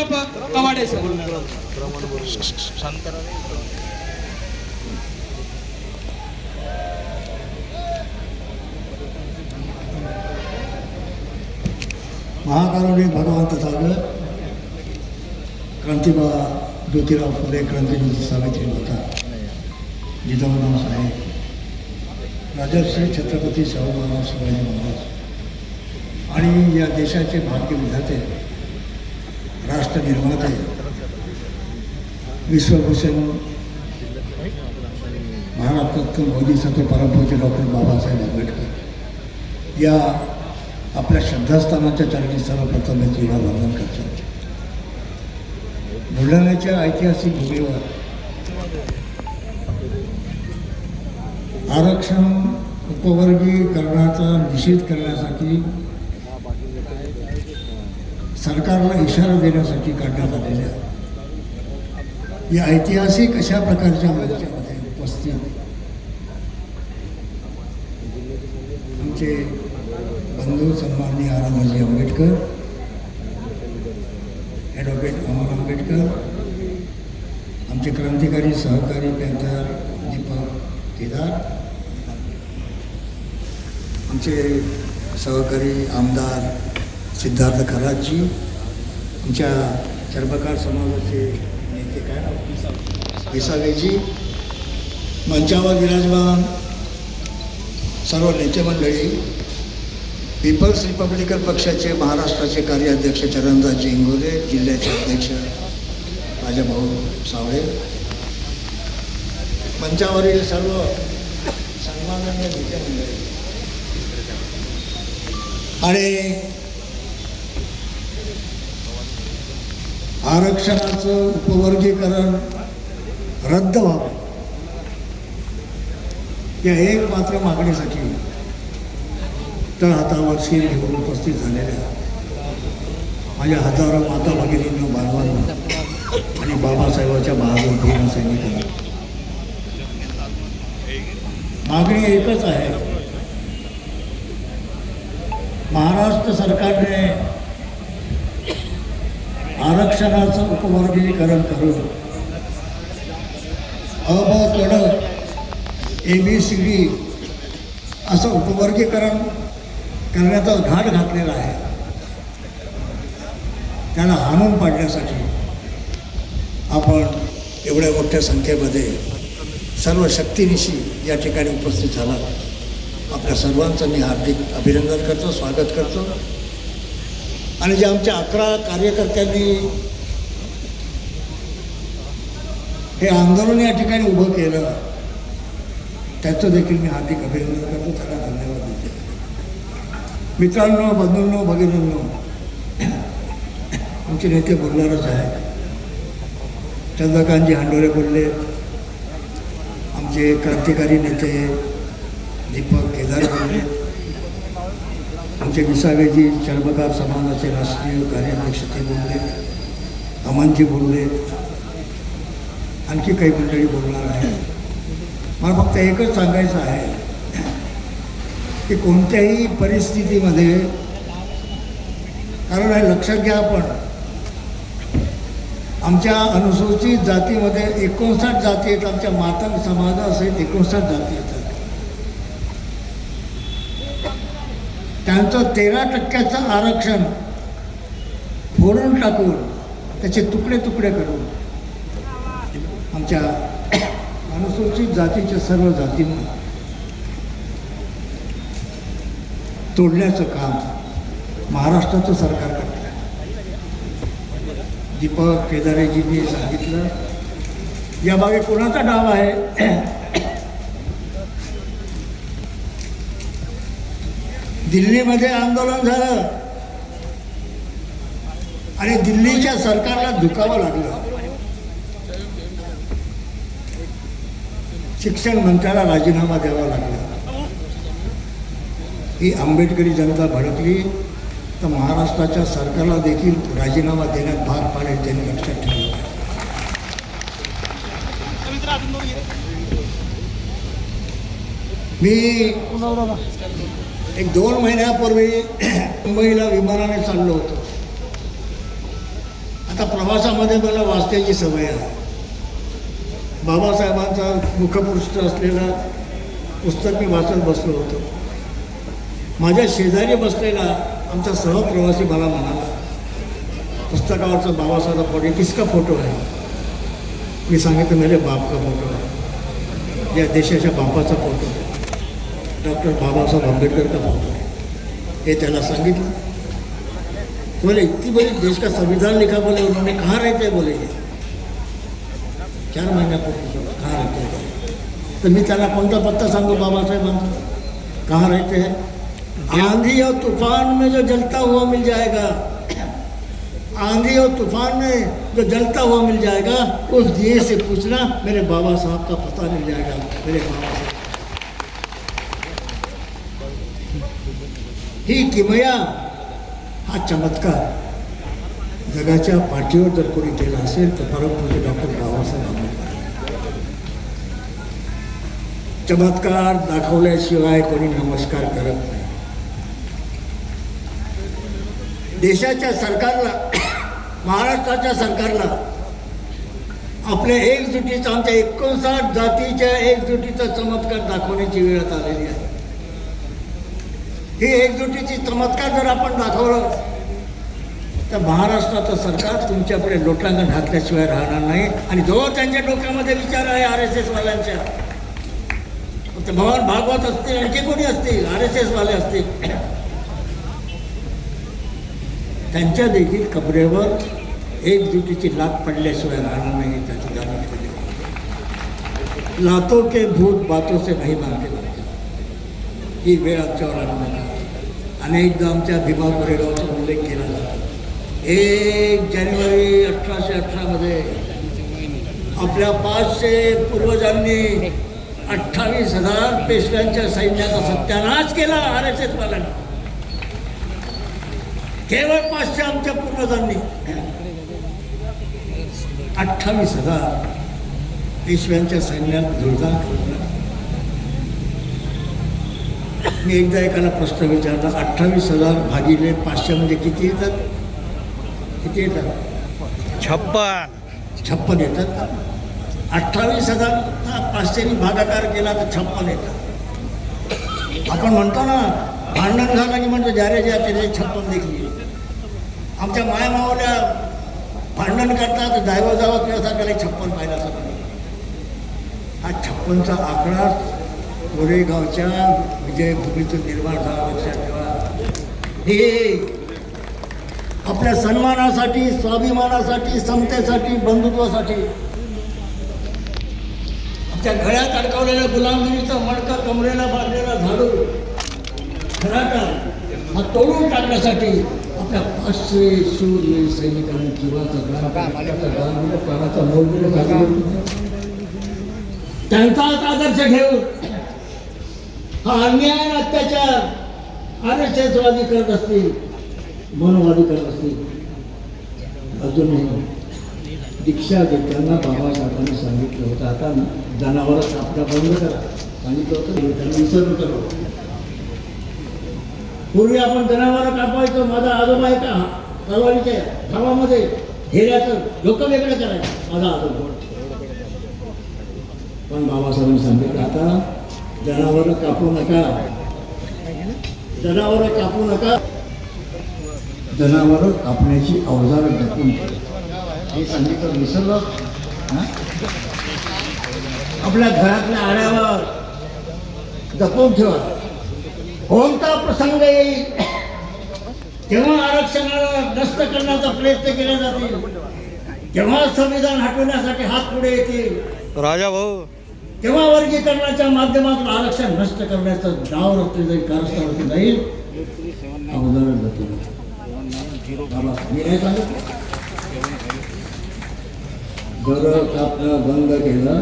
उर्फ कवाडे सर. महाकारुणी भगवंत सागर क्रांतिबा ज्योतिराव फुले क्रांतिज्योती सावित्री माता जिजाऊराव साहेब राजर्षी छत्रपती शाहू महाराज शिवाजी महाराज आणि या देशाचे भाग्य विधाते राष्ट्र निर्माते विश्वभूषण महाराष्ट्रात बोधिसत्व परमपूज्य डॉक्टर बाबासाहेब आंबेडकर या आपल्या श्रद्धास्थानाच्या चरणी सर्वप्रथम मी तुला वंदन करतो. बुलढाण्याच्या ऐतिहासिक भूमीवर आरक्षण उपवर्गीकरणाचा निषेध करण्यासाठी सरकारला इशारा देण्यासाठी काढण्यात आलेल्या या ऐतिहासिक अशा प्रकारच्या मोर्चामध्ये उपस्थित आमचे बंधू सन्माननीय आनंदजी आंबेडकर, ॲडव्होकेट अमोल आंबेडकर, आमचे क्रांतिकारी सहकारी पॅंथर दीपक केदार, आमचे सहकारी आमदार सिद्धार्थ खरातजी, आमच्या चर्मकार समाजाचे नेते काय विसावेजी, मंचावर विराजमान सर्व नेते मंडळी, पीपल्स रिपब्लिकन पक्षाचे महाराष्ट्राचे कार्याध्यक्ष चरणदासजी इंगोले, जिल्ह्याचे अध्यक्ष राजाभाऊ सावळे, मंचावरील सर्व सन्माननीय नेते मंडळी आणि आरक्षणाचं उपवर्गीकरण रद्द व्हावं या एक मात्र मागणीसाठी तळ हातावर शिर घेऊन उपस्थित झालेल्या माझ्या हजारो माता भगिनींना, बांधवांना आणि बाबासाहेबांच्या बहादूर भीम सैनिकांना मागणी एकच आहे. महाराष्ट्र सरकारने आरक्षणाचं उपवर्गीकरण करून अ ब कडक ABCD असं उपवर्गीकरण करण्याचा घाट घातलेला आहे. त्याला हाणून पाडण्यासाठी आपण एवढ्या मोठ्या संख्येमध्ये सर्व शक्तीनिशी या ठिकाणी उपस्थित झाला. आपल्या सर्वांचं मी हार्दिक अभिनंदन करतो, स्वागत करतो. आणि जे आमच्या 11 कार्यकर्त्यांनी हे आंदोलन या ठिकाणी उभं केलं त्याचं देखील मी हार्दिक अभिनंदन करतो, त्यांना धन्यवाद देतो. मित्रांनो, बंधूंनो, भगिनींनो, आमचे नेते बोलणारच आहे. चंद्रकांतजी हांडोरे बोलले, आमचे क्रांतिकारी नेते दीपक केदार बोलले, आमचे विसावेजी चर्मकार समाजाचे राष्ट्रीय कार्याध्यक्ष ते बोलले, अमनजी बोलले, आणखी काही मंडळी बोलणार आहे. मला फक्त एकच सांगायचं आहे की कोणत्याही परिस्थितीमध्ये, कारण हे लक्षात घ्या, आपण आमच्या अनुसूचित जातीमध्ये 59 जाती आहेत. आमच्या मातंग समाजासहित 59 जाती येतात. त्यांचं 13% आरक्षण फोडून टाकून त्याचे तुकडे तुकडे करून आमच्या अनुसूचित जातीच्या सर्व जातींना तोडण्याचं काम महाराष्ट्राचं सरकार करतं. दीपक केदारेजींनी सांगितलं, या बागे कोणाचा डाव आहे? दिल्लीमध्ये आंदोलन झालं आणि दिल्लीच्या सरकारला झुकावं लागलं. शिक्षण मंत्र्याला राजीनामा द्यावा लागला. ही आंबेडकरी जनता भडकली तर महाराष्ट्राच्या सरकारला देखील राजीनामा देण्यात भाग पाडेल, त्यांनी लक्षात ठेवलं. मी 1-2 महिन्यापूर्वी मुंबईला विमानाने चाललो होतो. आता प्रवासामध्ये मला वाचण्याची सवय आहे. बाबासाहेबांचा मुखपृष्ठ असलेलं पुस्तक मी वाचत बसलो होतो. माझ्या शेजारी बसलेला आमचा सहप्रवासी मला म्हणाला, पुस्तकावरचा बाबासाहेब फोटो किसका फोटो आहे? मी सांगितलं मेरे बाप का फोटो आहे, या देशाच्या बापाचा फोटो आहे, डॉक्टर बाबासाहेब आंबेडकर का फोटो है. ये त्याला सांगितलं. बोले इतनी बड़ी देश का संविधान लिखा, बोले उन्होंने कहाँ रहते हैं? बोले 4 महीन्यापूर्वी कहाँ रहते हैं? तर मी त्याला कोणता पत्ता सांगू बाबासाहेबांचा? कहाँ रहते हैं? आंधी और तूफान में जो जलता हुआ मिल जाएगा, आंधी और तूफान में जो जलता हुआ मिल जाएगा, उस दिए से पूछना मेरे बाबा साहब का पता मिल जाएगा. मेरे बाबा साहब ही किमया, हा चमत्कार जगाच्या पाठीवर जर कोणी केला असेल तर परमपूज्य डॉक्टर बाबासाहेब आंबेडकर. चमत्कार दाखवल्याशिवाय कोणी नमस्कार करत नाही. देशाच्या सरकारला, महाराष्ट्राच्या सरकारला आपल्या एकजुटीचा, आमच्या 59 जातीच्या एकजुटीचा चमत्कार दाखवण्याची वेळ आलेली आहे. ही एकजुटीची चमत्कार जर आपण दाखवलं तर महाराष्ट्राचं सरकार तुमच्यापुढे लोटांगण घातल्याशिवाय राहणार नाही. आणि जो त्यांच्या डोक्यामध्ये विचार आहे RSS वाल्यांच्या, ते भगवान भागवत असतील, आणखी कोणी असतील, RSS वाले असतील, त्यांच्या देखील कबरेवर एकजुटीची लात पडल्याशिवाय राहणार नाही. त्याची जाणीव ठेवली. लातों के भूत बातों से नहीं मानते. ही वेळ आमच्यावर आणू नका. अनेकदा आमच्या भीमा कोरेगावचा उल्लेख केला जातो. 1 जानेवारी 1818 आपल्या 500 पूर्वजांनी 28,000 पेशव्यांच्या सैन्याचा सत्यानाश केला RSS वाल्यांनी. केवळ 500 आमच्या पूर्वजांनी 28,000 पेशव्यांच्या सैन्यात जोरदार केला. मी एकदा एकाला प्रश्न विचारला, 28,000 भागिले 500 म्हणजे किती येतात? किती येतात? 56 येतात. 28,000 500नी भागाकार केला तर 56 येतात. आपण म्हणतो ना, भांडण झालं की म्हणतो ज्यारे ज्या त्याने 56 देखील. आमच्या मायमावल्या भांडण करतात, जावं जावं किंवा त्याला 56 पाहिला असं. हा 56चा आकडा कोरेगावच्या विजयभूमीतून निर्माण झाला. लक्षात ठेवा. हे आपल्या सन्मानासाठी, स्वाभिमानासाठी, समतेसाठी, बंधुत्वासाठी, आमच्या गळ्यात अडकवलेल्या गुलामगिरीचं मडकं, कमरेला बांधलेला झाडू खराटा हा तोडून टाकण्यासाठी आपल्या 500 शूर सैनिकांनी जीवाचा प्राणाचा मोल त्यांचाच आदर्श घेऊन हा अन्याय, अत्याचार RSSवादी करत असतील, मनोवादी करत असतील. अजूनही दीक्षा देताना बाबासाहेबांनी सांगितलं होतं, आता जनावरं कापणं बंद करा. सांगितलं होतं, त्यांनी विसरलं होतं. पूर्वी आपण जनावरं कापायचो. माझा आजोबा आहे का तलवारीच्या गावामध्ये हेऱ्याचं डोकं वेगळं करायचं, माझा आजोबा. पण बाबासाहेबांनी सांगितलं, आता जनावरं कापू नका, जनावरं कापू नका, जनावरं कापण्याची अवजारं जपून हे सांगितलं. विसरलं. आपल्या घरातल्या आड्यावर जपून ठेवा. कोणता प्रसंग येईल तेव्हा आरक्षणाला नष्ट करण्याचा प्रयत्न केले जातील, तेव्हा संविधान हटवण्यासाठी हात पुढे येतील, राजा भाऊ तेव्हा वर्गीकरणाच्या माध्यमातून आरक्षण नष्ट करण्याचा डाव रचले जाईल, कारस्थान जाईल. अगोदर मी नाही सांगितलं, घर कापणं बंद केलं,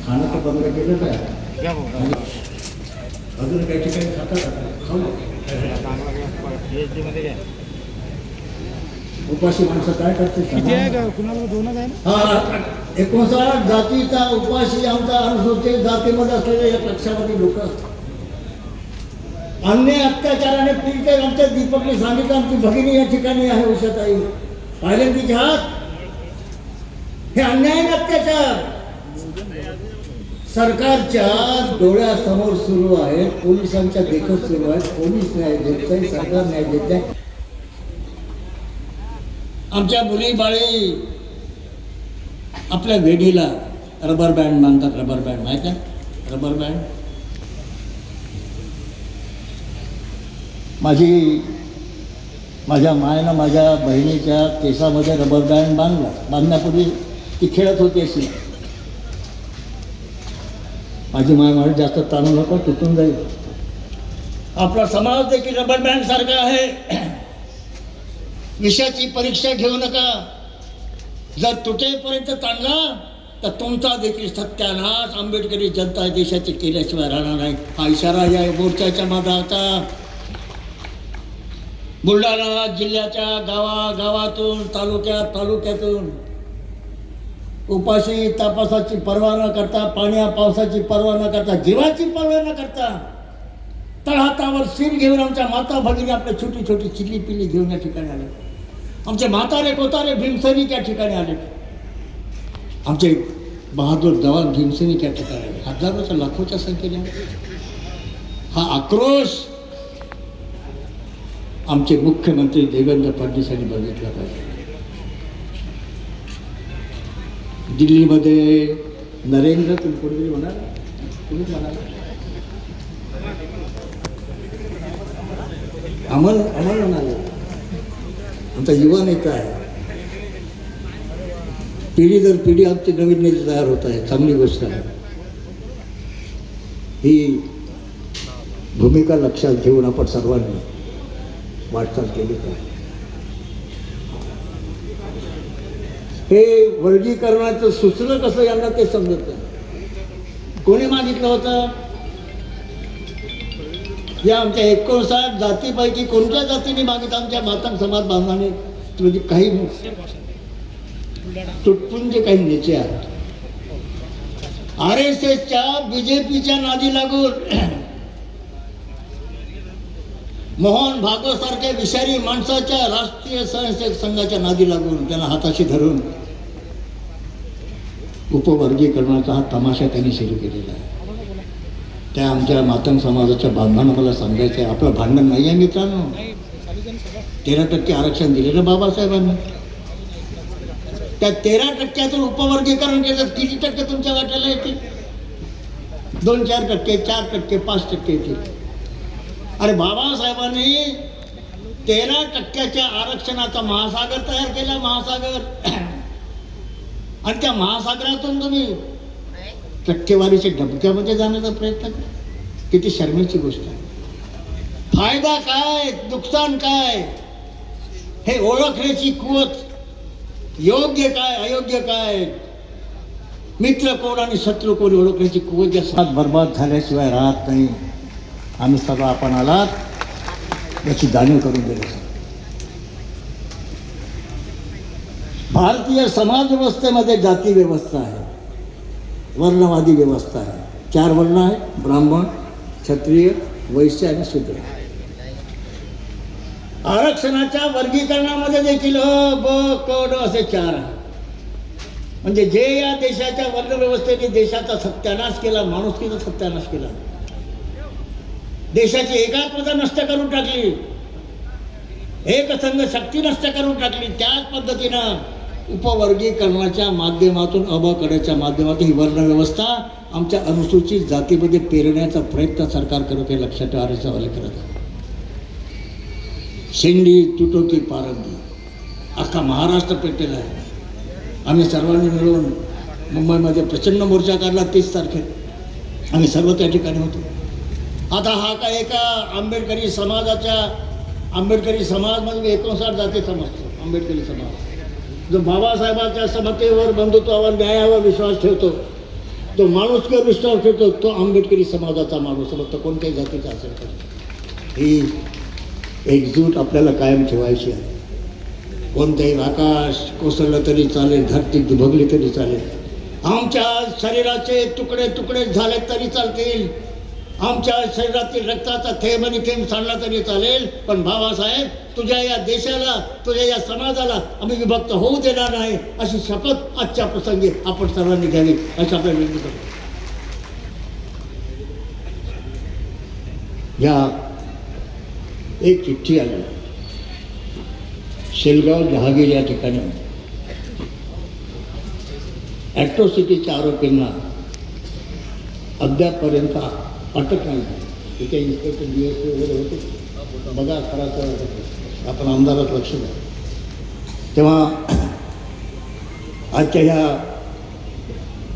खाणं तर बंद केलं काय? अजून काही ठिकाणी खातात, खाऊ. उपाशी माणसं काय करते? 59 जातीचा उपाशी आमचा अनुसूचित जातीमध्ये असलेले या पक्षामध्ये लोक अन्य अत्याचाराने पीडित. आमच्या दीपकने सांगितलं, आमची भगिनी या ठिकाणी आहे, उषाताई. पाहिलं की जहाज, हे अन्याय आणि अत्याचार सरकारच्या डोळ्यासमोर सुरू आहेत, पोलिसांच्या देखत सुरू आहेत. पोलीस न्याय देत नाही, सरकार न्याय देत नाही. आमच्या मुली बाळी आपल्या वेडीला रबर बँड बांधतात. रबर बँड माहिती आहे? Rubber band. माझ्या मायनं माझ्या बहिणीच्या केसामध्ये रबर बँड बांधला. बांधण्यापूर्वी ती खेळत होती अशी. माझी माय माझी जास्त ताणू नको, तुटून जाईल. आपला समाज देखील रबर बँड सारखा आहे. विषयाची परीक्षा घेऊ नका. जर तुटेपर्यंत ताणला तर तुमचा देखील सत्यानाश आंबेडकरी जनता देशाची केल्याशिवाय राहणार नाही. हा इशारा या मोर्चाच्या माध्यमाचा बुलढाणा जिल्ह्याच्या गावागावातून, तालुक्यातून उपाशी तापासाची पर्वा न करता, पाण्या पावसाची पर्वा न करता, जीवाची पर्वा न करता तळहातावर शिर घेऊन आमच्या माता भगिनी आपल्या छोटी छोटी चिल्ली पिल्ली घेऊन या ठिकाणी आले. आमचे म्हातारे कोतारे भीमसैनिक या ठिकाणी आले. आमचे बहादूर जवान भीमसैनिक या ठिकाणी आले. हजारोच्या लाखोच्या संख्येने हा आक्रोश आमचे मुख्यमंत्री देवेंद्र फडणवीस यांनी बघितला पाहिजे. दिल्लीमध्ये नरेंद्र कोणीतरी म्हणाल, कोणीच म्हणाल, अमल म्हणाले. आमचा युवा नेता आहे. पिढी दर पिढी आमची नवीन नेते तयार होत आहे. चांगली गोष्ट आहे. ही भूमिका लक्षात घेऊन आपण सर्वांनी वाटचाल केली पाहिजे. हे वर्गीकरणाचं सुचलं कसं यांना ते समजत नाही. कोणी मागितलं होतं? या आमच्या 59 जातीपैकी कोणत्या जातीने मागितलं? आमच्या मातंग समाज बांधवाने, म्हणजे काही तुटपुंजे काही नेते आहेत. RSSच्या BJPच्या नादी लागून मोहन भागवत सारख्या विषारी माणसाच्या राष्ट्रीय स्वयंसेवक संघाच्या नादी लागून त्यांना हाताशी धरून उपवर्गीकरणाचा हा तमाशा त्यांनी सुरू केलेला आहे. त्या आमच्या मातंग समाजाच्या बांधवांना मला सांगायचं आहे, आपलं भांडण नाही आहे मित्रांनो. 13% आरक्षण दिलेलं बाबासाहेबांनी. त्या 13%तून उपवर्गीकरण केलं. किती टक्के तुमच्या वाट्याला येतील? 2-4%, 4%, 5% येतील. अरे बाबासाहेबांनी 13%च्या आरक्षणाचा महासागर तयार केला. महासागर. आणि त्या महासागरातून तुम्ही टक्केवारीच्या डबक्यामध्ये जाण्याचा प्रयत्न करा. किती शर्मेची गोष्ट आहे. फायदा काय, नुकसान काय हे ओळखण्याची कुवत, योग्य काय अयोग्य काय, मित्र कोण आणि शत्रू कोण ओळखण्याची कुवत या साथ बर्बाद झाल्याशिवाय राहत नाही. आम्ही सगळं आपण आलात याची जाणीव करून दिली. भारतीय समाज व्यवस्थेमध्ये जाती व्यवस्था आहे, वर्णवादी व्यवस्था आहे. 4 वर्ण आहेत: ब्राह्मण, क्षत्रिय, वैश्य आणि शूद्र. आरक्षणाच्या वर्गीकरणामध्ये देखील अ, ब, क, ड असे 4 आहेत. म्हणजे जे या देशाच्या वर्णव्यवस्थेने देशाचा सत्यानाश केला, माणुसकीचा सत्यानाश केला, देशाची एकात्मता नष्ट करून टाकली, एकसंघ शक्ती नष्ट करून टाकली. त्याच पद्धतीनं उपवर्गीकरणाच्या माध्यमातून, अबकड्याच्या माध्यमातून ही वर्णव्यवस्था आमच्या अनुसूचित जातीमध्ये पेरण्याचा प्रयत्न सरकार करत आहे. लक्षात ठेवा. आरक्षणावाले करत आहे. शेंडी तुटो की पारंबी अख्खा महाराष्ट्र पेटलेला आहे. आम्ही सर्वांनी मिळून मुंबईमध्ये प्रचंड मोर्चा काढला. 30 तारखेला आम्ही सर्व त्या ठिकाणी होतो. आता हा काय एका आंबेडकरी समाजाच्या, आंबेडकरी समाज म्हणजे 59 जाती समजतो. आंबेडकरी समाज जो बाबासाहेबांच्या समतेवर, बंधुत्वावर, न्यायावर विश्वास ठेवतो, तो माणुसकीवर विश्वास ठेवतो, तो आंबेडकरी समाजाचा माणूस समजतो, कोणत्याही जातीचा असेल तर. ही एकजूट आपल्याला कायम ठेवायची आहे. कोणतेही आकाश कोसळलं तरी चालेल, धरती दुभगली तरी चालेल, आमच्या शरीराचे तुकडे तुकडे झाले तरी चालतील, आमच्या शरीरातील रक्ताचा थेंब आणि थेंब सांडला तरी चालेल, पण बाबासाहेब तुझ्या या देशाला, तुझ्या या समाजाला आम्ही विभक्त होऊ देणार नाही, अशी शपथ आजच्या प्रसंगी आपण सर्वांनी घ्यावी अशी आपल्याला विनंती करतो. या एक चिठ्ठी आली शेलगाव जहागीर या ठिकाणी. ॲट्रॉसिटीच्या आरोपींना अद्यापपर्यंत अटक नाही. तिथे इन्स्पेक्टर DSP वगैरे होते, बघा खरा आपण आमदारात लक्ष द्या. तेव्हा आजच्या ह्या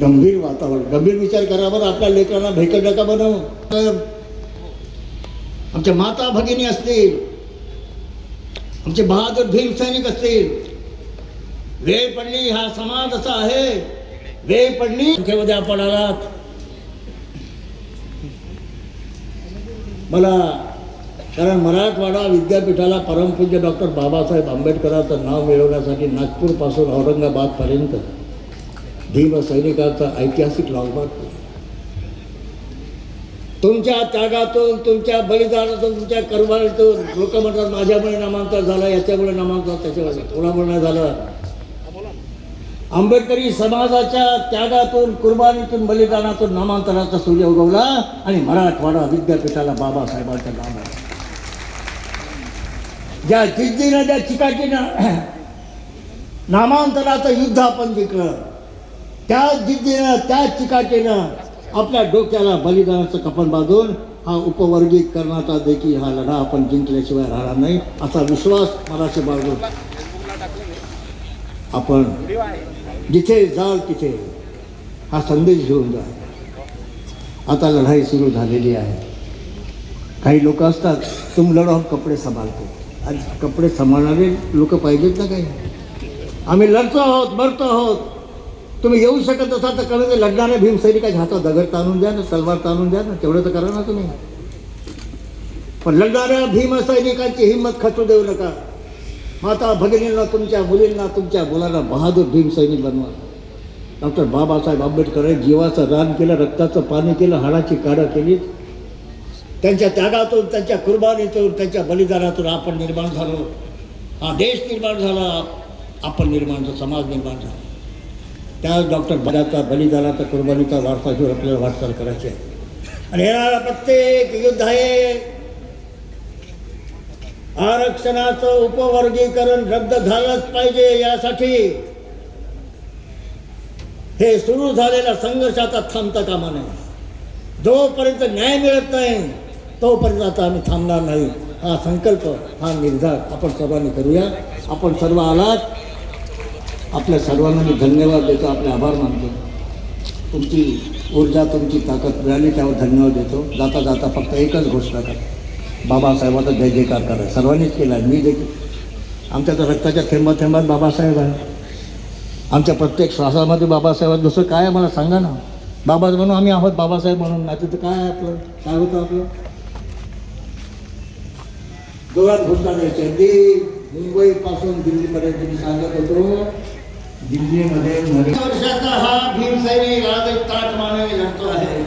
गंभीर वातावरण, गंभीर विचार करा बरं. आपल्या लेकरांना भेकड नका बनवू. आमच्या माता भगिनी असतील, आमचे बहादूर भीम सैनिक असतील, वेळ पडली, हा समाज असा आहे, वेळ पडली संख्येमध्ये आपण आलात. मला कारण मराठवाडा विद्यापीठाला परमपूज्य डॉक्टर बाबासाहेब आंबेडकरांचं नाव मिळवण्यासाठी नागपूरपासून औरंगाबादपर्यंत भीम सैनिकांचा ऐतिहासिक लावबाग. तुमच्या त्यागातून, तुमच्या बलिदानातून, तुमच्या कर्मातून लोक म्हणतात माझ्यामुळे नामांतर झालं, याच्यामुळे नामांतर, त्याच्यामुळे कोणामुळे नाही झालं. आंबेडकरी समाजाच्या त्यागातून, कुर्बानीतून, बलिदानातून नामांतराचा सूर्य उगवला आणि मराठवाडा विद्यापीठाला बाबासाहेबांचं नाव आहे. ज्या जिद्दीनं, ज्या चिकाटीनं नामांतराचं युद्ध आपण जिंकलं, त्या जिद्दीनं, त्या चिकाटीनं आपल्या डोक्याला बलिदानाचं कफन बांधून हा उपवर्गीकरणाचा देखील हा लढा आपण जिंकल्याशिवाय राहणार नाही असा विश्वास मनाशी बाळगून आपण जिथे जाल तिथे हा संदेश घेऊन जा. आता लढाई सुरू झालेली आहे. काही लोक असतात तुम लढो हम कपडे सांभाळतो. आज कपडे सांभाळणारे लोक पाहिजेत ना काही. आम्ही लढतो आहोत, मरतो आहोत. तुम्ही येऊ शकत असाल तर कमी लढणाऱ्या भीम सैनिकाच्या हातात दगड ताणून द्या ना, तलवार ताणून द्या ना, तेवढं तर करा ना तुम्ही. पण लढणाऱ्या भीम सैनिकांची हिंमत खचू देऊ नका. माता भगिनींना, तुमच्या मुलींना, तुमच्या मुलांना बहादूर भीम सैनिक बनवा. डॉक्टर बाबासाहेब आंबेडकर जीवाचं रान केलं, रक्ताचं पाणी केलं, हाडाची काढं केली. त्यांच्या त्यागातून, त्यांच्या कुर्बानीतून, त्यांच्या बलिदानातून आपण निर्माण झालो. हा देश निर्माण झाला, आपण निर्माण झालो, समाज निर्माण झाला. त्या डॉक्टर बलिदानाचा, कुर्बानीचा वारसा घेऊन आपल्याला वाटचाल करायची आहे. आणि येणारा प्रत्येक युद्ध आहे आरक्षणाचं उपवर्गीकरण रद्द झालंच पाहिजे. यासाठी हे सुरू झालेला संघर्ष आता थांबता कामा नये. जोपर्यंत न्याय मिळत नाही तोपर्यंत आता आम्ही थांबणार नाही. हा संकल्प, हा निर्धार आपण सर्वांनी करूया. आपण सर्व आलात, आपल्या सर्वांना मी धन्यवाद देतो, आपले आभार मानतो. तुमची ऊर्जा, तुमची ताकद मिळाली त्यावर धन्यवाद देतो. जाता जाता फक्त एकच घोषणा करा, बाबासाहेबांचा जय जयकार करा. सर्वांनीच केला आहे, मी देखील. आमच्या तर रक्ताच्या थेंबात थेंबात बाबासाहेब आहे. आमच्या प्रत्येक श्वासामध्ये बाबासाहेब. दुसरं काय आहे मला सांगा ना. बाबा म्हणून आम्ही आहोत, बाबासाहेब म्हणून नाही तर काय आपलं काय होतं आपलं. जोरात घोषणा द्यायची. अगदी मुंबईपासून दिल्लीपर्यंत मी सांगत होतो, दिल्लीमध्ये वर्षाचा हा भीम सैनिक आज एक ताट मानवी लढतो आहे.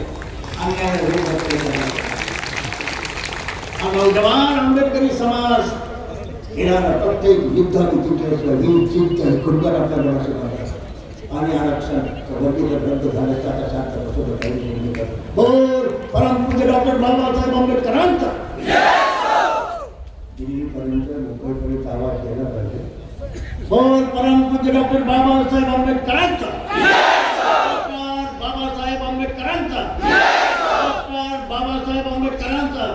हा नौजवान आंबेडकरी समाज येणारा प्रत्येक युद्धाने जिंकण्याचं खुर्बान आपल्या डोळ्यात आणि आरक्षण वर्गीकरण रद्द झाल्याचा परमपूज्य डॉक्टर बाबासाहेब आंबेडकरांचा दिल्लीपर्यंत, मुंबईपर्यंत आवाज द्यायला पाहिजे. बोल परमपूज्य डॉक्टर बाबासाहेब आंबेडकरांचा, डॉक्टर बाबासाहेब आंबेडकरांचा, डॉक्टर बाबासाहेब आंबेडकरांचा.